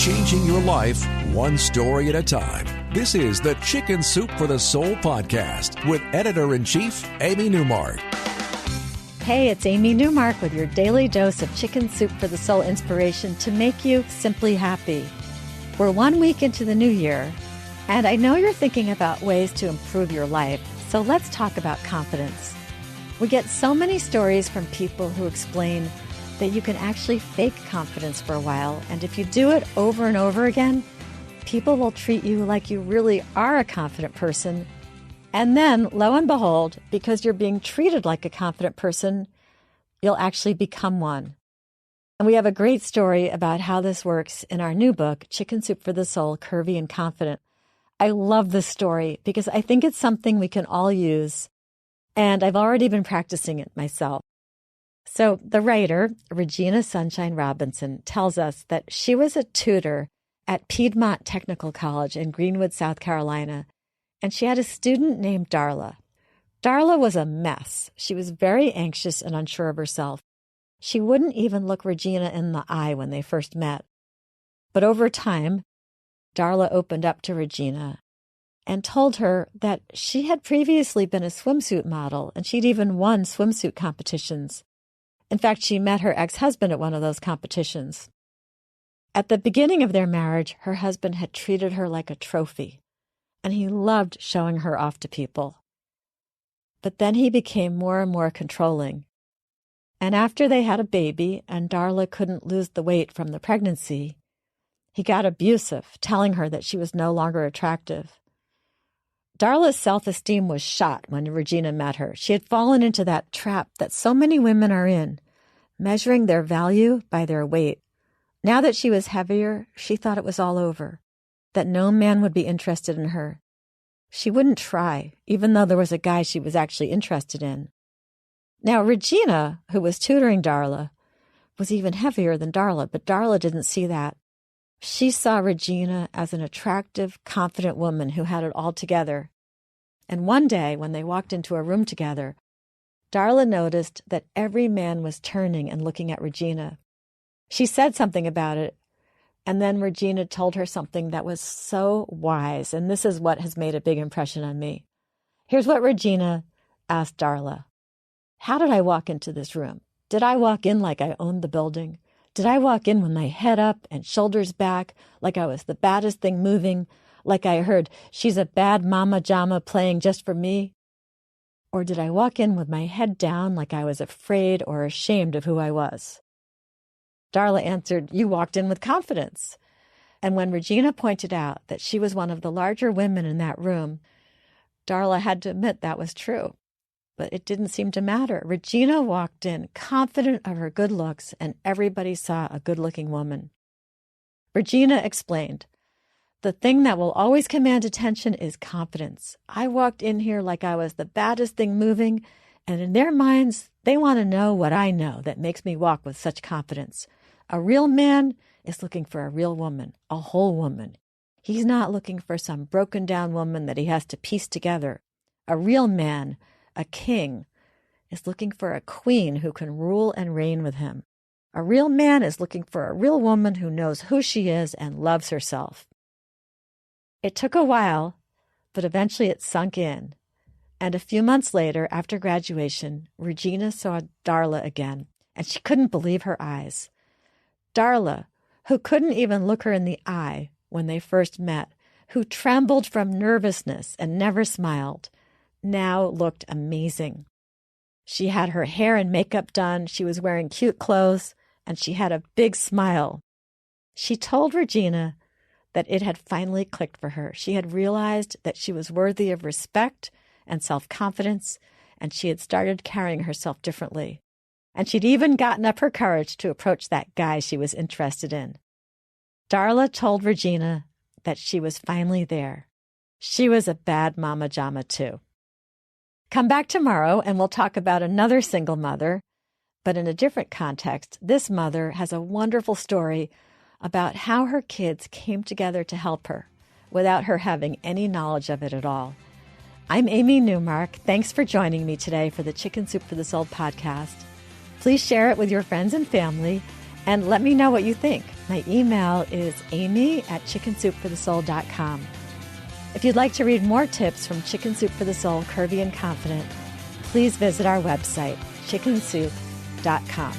changing your life one story at a time. This is the Chicken Soup for the Soul podcast with Editor-in-Chief Amy Newmark. Hey, it's Amy Newmark with your daily dose of Chicken Soup for the Soul inspiration to make you simply happy. We're 1 week into the new year, and I know you're thinking about ways to improve your life, so let's talk about confidence. We get so many stories from people who explain that you can actually fake confidence for a while, and if you do it over and over again, people will treat you like you really are a confident person. And then, lo and behold, because you're being treated like a confident person, you'll actually become one. And we have a great story about how this works in our new book, Chicken Soup for the Soul, Curvy and Confident. I love this story because I think it's something we can all use, and I've already been practicing it myself. So the writer, Regina Sunshine Robinson, tells us that she was a tutor at Piedmont Technical College in Greenwood, South Carolina, and she had a student named Darla. Darla was a mess. She was very anxious and unsure of herself. She wouldn't even look Regina in the eye when they first met. But over time, Darla opened up to Regina and told her that she had previously been a swimsuit model, and she'd even won swimsuit competitions. In fact, she met her ex-husband at one of those competitions. At the beginning of their marriage, her husband had treated her like a trophy, and he loved showing her off to people. But then he became more and more controlling. And after they had a baby and Darla couldn't lose the weight from the pregnancy, he got abusive, telling her that she was no longer attractive. Darla's self-esteem was shot when Regina met her. She had fallen into that trap that so many women are in, measuring their value by their weight. Now that she was heavier, she thought it was all over, that no man would be interested in her. She wouldn't try, even though there was a guy she was actually interested in. Now, Regina, who was tutoring Darla, was even heavier than Darla, but Darla didn't see that. She saw Regina as an attractive, confident woman who had it all together. And one day, when they walked into a room together, Darla noticed that every man was turning and looking at Regina. She said something about it, and then Regina told her something that was so wise, and this is what has made a big impression on me. Here's what Regina asked Darla. How did I walk into this room? Did I walk in like I owned the building? Did I walk in with my head up and shoulders back, like I was the baddest thing moving, like I heard, she's a bad mama jama playing just for me? Or did I walk in with my head down like I was afraid or ashamed of who I was? Darla answered, you walked in with confidence. And when Regina pointed out that she was one of the larger women in that room, Darla had to admit that was true. But it didn't seem to matter. Regina walked in confident of her good looks, and everybody saw a good-looking woman. Regina explained, the thing that will always command attention is confidence. I walked in here like I was the baddest thing moving, and in their minds, they want to know what I know that makes me walk with such confidence. A real man is looking for a real woman, a whole woman. He's not looking for some broken-down woman that he has to piece together. A real man, a king, is looking for a queen who can rule and reign with him. A real man is looking for a real woman who knows who she is and loves herself. It took a while, but eventually it sunk in. And a few months later, after graduation, Regina saw Darla again, and she couldn't believe her eyes. Darla, who couldn't even look her in the eye when they first met, who trembled from nervousness and never smiled, now looked amazing. She had her hair and makeup done, she was wearing cute clothes, and she had a big smile. She told Regina that it had finally clicked for her. She had realized that she was worthy of respect and self-confidence, and she had started carrying herself differently. And she'd even gotten up her courage to approach that guy she was interested in. Darla told Regina that she was finally there. She was a bad mama jama too. Come back tomorrow and we'll talk about another single mother, but in a different context. This mother has a wonderful story about how her kids came together to help her without her having any knowledge of it at all. I'm Amy Newmark. Thanks for joining me today for the Chicken Soup for the Soul podcast. Please share it with your friends and family and let me know what you think. My email is amy@chickensoupforthesoul.com. If you'd like to read more tips from Chicken Soup for the Soul, Curvy and Confident, please visit our website, chickensoup.com.